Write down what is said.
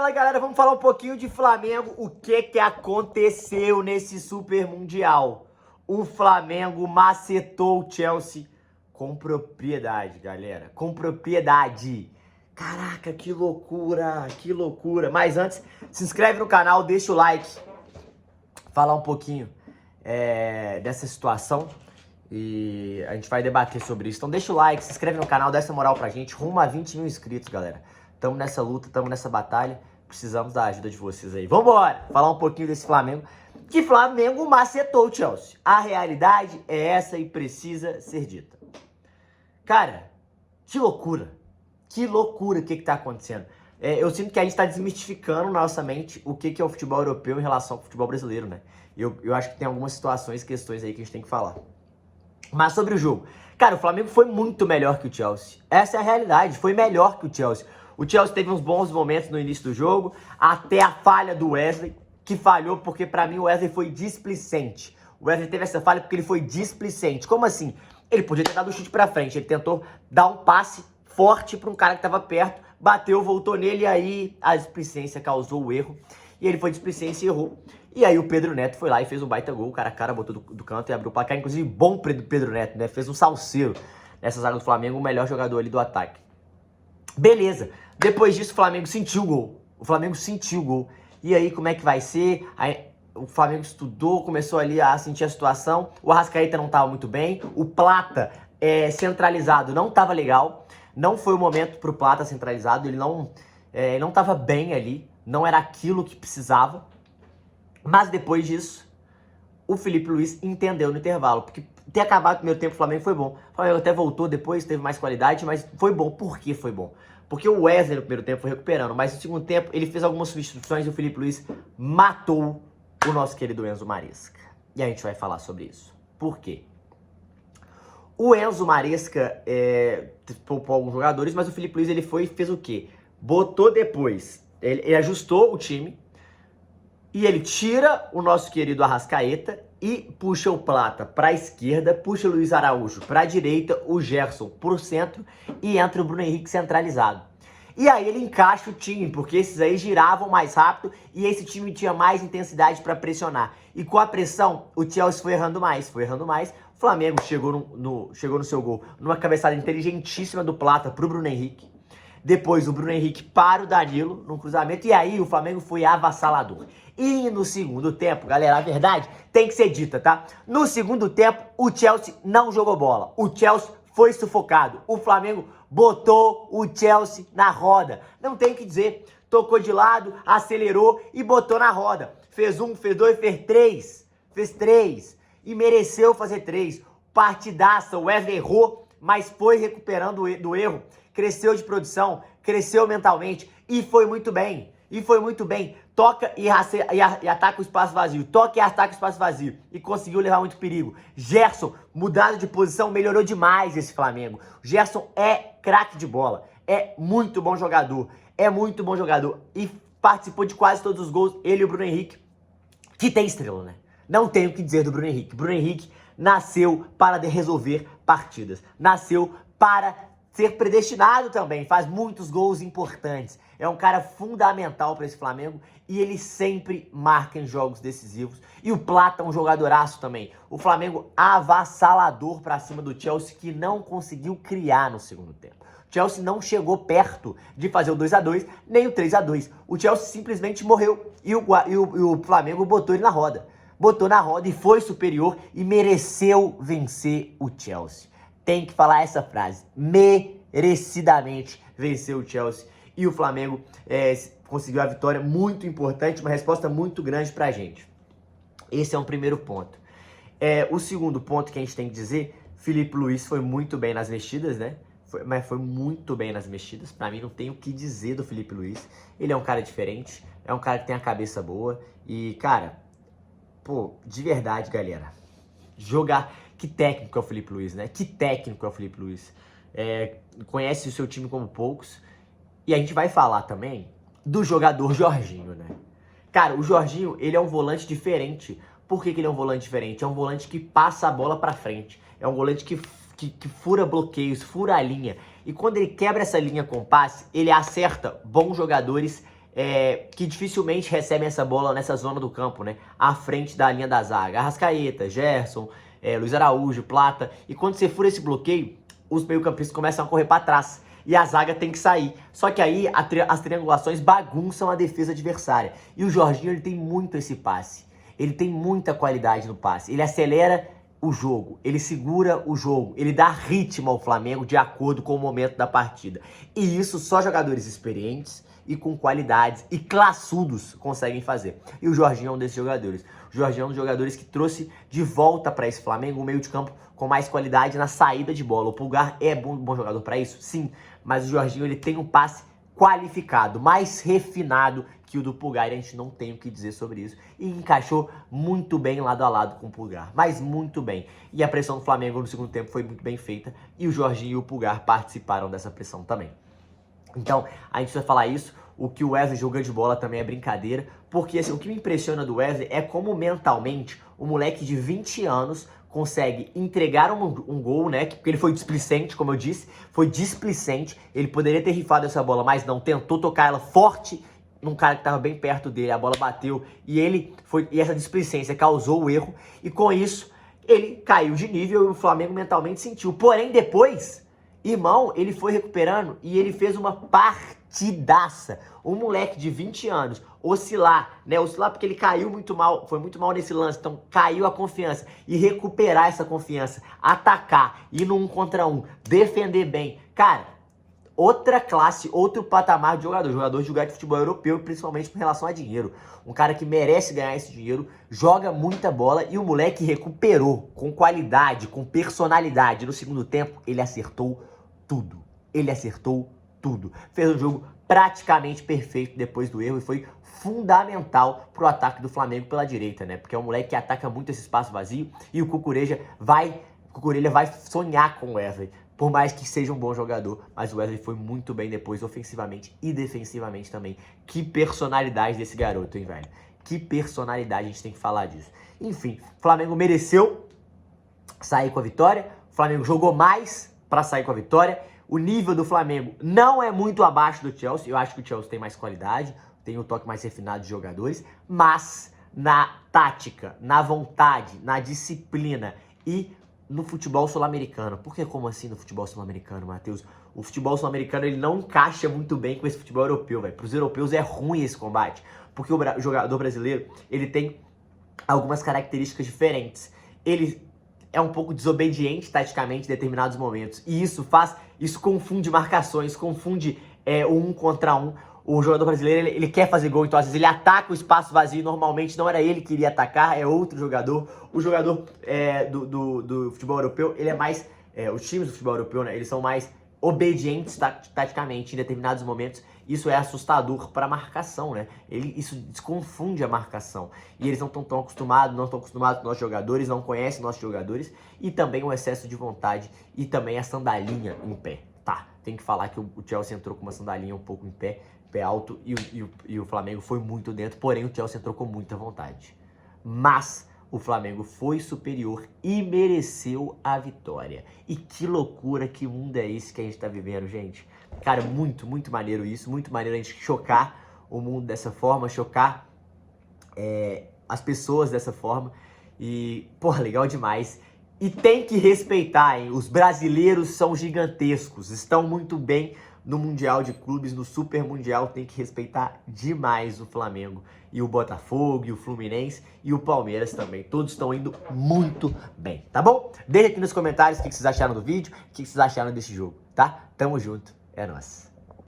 Fala galera, vamos falar um pouquinho de Flamengo. O que aconteceu nesse Super Mundial? O Flamengo macetou o Chelsea com propriedade, galera. Com propriedade. Caraca, que loucura, que loucura. Mas antes, se inscreve no canal, deixa o like. Falar um pouquinho dessa situação e a gente vai debater sobre isso. Então deixa o like, se inscreve no canal, dá essa moral pra gente. Rumo a 20 mil inscritos, galera. Tamo nessa luta, tamo nessa batalha. Precisamos da ajuda de vocês aí. Vambora! Falar um pouquinho desse Flamengo. Que Flamengo macetou o Chelsea. A realidade é essa e precisa ser dita. Cara, que loucura. Que loucura o que tá acontecendo. Eu sinto que a gente tá desmistificando na nossa mente o que é o futebol europeu em relação ao futebol brasileiro, né? Eu acho que tem algumas situações, questões aí que a gente tem que falar. Mas sobre o jogo. Cara, o Flamengo foi muito melhor que o Chelsea. Essa é a realidade. Foi melhor que o Chelsea. O Chelsea teve uns bons momentos no início do jogo, até a falha do Wesley, que falhou porque pra mim o Wesley foi displicente. O Wesley teve essa falha porque ele foi displicente. Como assim? Ele podia ter dado o chute pra frente, ele tentou dar um passe forte pra um cara que tava perto, bateu, voltou nele e aí a displicência causou o erro. E ele foi displicente e errou. E aí o Pedro Neto foi lá e fez um baita gol, o cara a cara botou do canto e abriu o placar. Inclusive bom Pedro Neto, né? Fez um salseiro nessa zaga do Flamengo, o melhor jogador ali do ataque. Beleza. Depois disso, o Flamengo sentiu o gol. O Flamengo sentiu o gol. E aí, como é que vai ser? Aí, o Flamengo estudou, começou ali a sentir a situação. O Arrascaeta não estava muito bem. O Plata centralizado não estava legal. Não foi o momento para o Plata centralizado. Ele não estava bem ali. Não era aquilo que precisava. Mas depois disso, o Felipe Luiz entendeu no intervalo. Porque ter acabado o primeiro tempo, o Flamengo foi bom. O Flamengo até voltou depois, teve mais qualidade, mas foi bom. Por que foi bom? Porque o Wesley no primeiro tempo foi recuperando, mas no segundo tempo ele fez algumas substituições e o Felipe Luiz matou o nosso querido Enzo Maresca. E a gente vai falar sobre isso. Por quê? O Enzo Maresca poupou alguns jogadores, mas o Felipe Luiz ele foi e fez o quê? Botou depois, ele ajustou o time e ele tira o nosso querido Arrascaeta e puxa o Plata para a esquerda, puxa o Luiz Araújo para a direita, o Gerson para o centro e entra o Bruno Henrique centralizado. E aí ele encaixa o time, porque esses aí giravam mais rápido e esse time tinha mais intensidade para pressionar. E com a pressão, o Chelsea foi errando mais. O Flamengo chegou no seu gol numa cabeçada inteligentíssima do Plata para o Bruno Henrique. Depois o Bruno Henrique para o Danilo num cruzamento e aí o Flamengo foi avassalador. E no segundo tempo, galera, a verdade tem que ser dita, tá? No segundo tempo, o Chelsea não jogou bola. O Chelsea foi sufocado. O Flamengo botou o Chelsea na roda. Não tem o que dizer. Tocou de lado, acelerou e botou na roda. Fez um, fez dois, fez três. Fez três. E mereceu fazer três. Partidaça, o Wesley errou, mas foi recuperando do erro. Cresceu de produção, cresceu mentalmente e foi muito bem. Toca e ataca o espaço vazio. Toca e ataca o espaço vazio. E conseguiu levar muito perigo. Gerson, mudado de posição, melhorou demais esse Flamengo. O Gerson é craque de bola. É muito bom jogador. E participou de quase todos os gols. Ele e o Bruno Henrique, que tem estrela, né? Não tenho o que dizer do Bruno Henrique. Bruno Henrique nasceu para resolver partidas. Nasceu para ser predestinado também, faz muitos gols importantes. É um cara fundamental para esse Flamengo e ele sempre marca em jogos decisivos. E o Plata é um jogadoraço também. O Flamengo avassalador para cima do Chelsea que não conseguiu criar no segundo tempo. O Chelsea não chegou perto de fazer o 2-2, nem o 3-2. O Chelsea simplesmente morreu e o Flamengo botou ele na roda. Botou na roda e foi superior e mereceu vencer o Chelsea. Tem que falar essa frase. Merecidamente venceu o Chelsea. E o Flamengo conseguiu a vitória muito importante, uma resposta muito grande pra gente. Esse é um primeiro ponto. O segundo ponto que a gente tem que dizer, Felipe Luiz foi muito bem nas mexidas, né? Foi muito bem nas mexidas. Pra mim não tem o que dizer do Felipe Luiz. Ele é um cara diferente, é um cara que tem a cabeça boa. E, cara, pô, de verdade, galera, jogar... Que técnico é o Felipe Luiz, né? Que técnico é o Felipe Luiz. Conhece o seu time como poucos. E a gente vai falar também do jogador Jorginho, né? Cara, o Jorginho, ele é um volante diferente. Por que ele é um volante diferente? É um volante que passa a bola pra frente. É um volante que fura bloqueios, fura a linha. E quando ele quebra essa linha com passe, ele acerta bons jogadores que dificilmente recebem essa bola nessa zona do campo, né? À frente da linha da zaga. Arrascaeta, Gerson, Luiz Araújo, Plata. E quando você fura esse bloqueio, os meio-campistas começam a correr para trás. E a zaga tem que sair. Só que aí as triangulações bagunçam a defesa adversária. E o Jorginho, ele tem muito esse passe. Ele tem muita qualidade no passe. Ele acelera o jogo, ele segura o jogo, ele dá ritmo ao Flamengo de acordo com o momento da partida. E isso só jogadores experientes e com qualidades e classudos conseguem fazer. E o Jorginho é um desses jogadores. O Jorginho é um dos jogadores que trouxe de volta para esse Flamengo um meio de campo com mais qualidade na saída de bola. O Pulgar é bom jogador para isso? Sim, mas o Jorginho, ele tem um passe qualificado, mais refinado que o do Pulgar, e a gente não tem o que dizer sobre isso. E encaixou muito bem lado a lado com o Pulgar, mas muito bem. E a pressão do Flamengo no segundo tempo foi muito bem feita, e o Jorginho e o Pulgar participaram dessa pressão também. Então, a gente vai falar isso. O que o Wesley jogando de bola também é brincadeira, porque assim, o que me impressiona do Wesley é como mentalmente o moleque de 20 anos consegue entregar um gol, né? Porque ele foi displicente, como eu disse, foi displicente. Ele poderia ter rifado essa bola, mas não, tentou tocar ela forte num cara que estava bem perto dele, a bola bateu e essa displicência causou o erro, e com isso ele caiu de nível e o Flamengo mentalmente sentiu. Porém, depois, irmão, ele foi recuperando e ele fez uma partidaça. Um moleque de 20 anos oscilar, né? Oscilar porque ele caiu muito mal, foi muito mal nesse lance, então caiu a confiança. E recuperar essa confiança, atacar, ir no 1 contra 1, defender bem. Cara, outra classe, outro patamar de jogador de jogar de futebol europeu, principalmente com relação a dinheiro. Um cara que merece ganhar esse dinheiro, joga muita bola e o moleque recuperou com qualidade, com personalidade. No segundo tempo, ele acertou tudo. Ele acertou tudo. Fez um jogo praticamente perfeito depois do erro e foi fundamental pro ataque do Flamengo pela direita, né? Porque é um moleque que ataca muito esse espaço vazio e o Cucurella vai sonhar com o Wesley. Por mais que seja um bom jogador, mas o Wesley foi muito bem depois, ofensivamente e defensivamente também. Que personalidade desse garoto, hein, velho? Que personalidade, a gente tem que falar disso. Enfim, o Flamengo mereceu sair com a vitória. O Flamengo jogou mais para sair com a vitória. O nível do Flamengo não é muito abaixo do Chelsea. Eu acho que o Chelsea tem mais qualidade, tem um toque mais refinado de jogadores, mas na tática, na vontade, na disciplina e no futebol sul-americano. Por que como assim no futebol sul-americano, Matheus? O futebol sul-americano, ele não encaixa muito bem com esse futebol europeu, velho. Para os europeus é ruim esse combate, porque o jogador brasileiro, ele tem algumas características diferentes. Ele é um pouco desobediente taticamente em determinados momentos, e isso confunde marcações, confunde o 1 contra 1. O jogador brasileiro, ele quer fazer gol, então às vezes ele ataca o espaço vazio, normalmente não era ele que iria atacar, é outro jogador. O jogador do futebol europeu, ele é mais, os times do futebol europeu, né, eles são mais obedientes taticamente em determinados momentos. Isso é assustador para a marcação, né? Isso desconfunde a marcação. E eles não estão acostumados com nossos jogadores, não conhecem nossos jogadores. E também o excesso de vontade e também a sandalinha em pé. Tá, tem que falar que o Chelsea entrou com uma sandalinha um pouco em pé alto, e o Flamengo foi muito dentro, porém o Chelsea entrou com muita vontade. Mas o Flamengo foi superior e mereceu a vitória. E que loucura, que mundo é esse que a gente tá vivendo, gente? Cara, muito, muito maneiro isso, muito maneiro a gente chocar o mundo dessa forma, chocar as pessoas dessa forma. E, porra, legal demais. E tem que respeitar, hein? Os brasileiros são gigantescos, estão muito bem no Mundial de Clubes, no Super Mundial. Tem que respeitar demais o Flamengo e o Botafogo e o Fluminense e o Palmeiras também. Todos estão indo muito bem, tá bom? Deixa aqui nos comentários o que vocês acharam do vídeo, o que vocês acharam desse jogo, tá? Tamo junto, é nóis.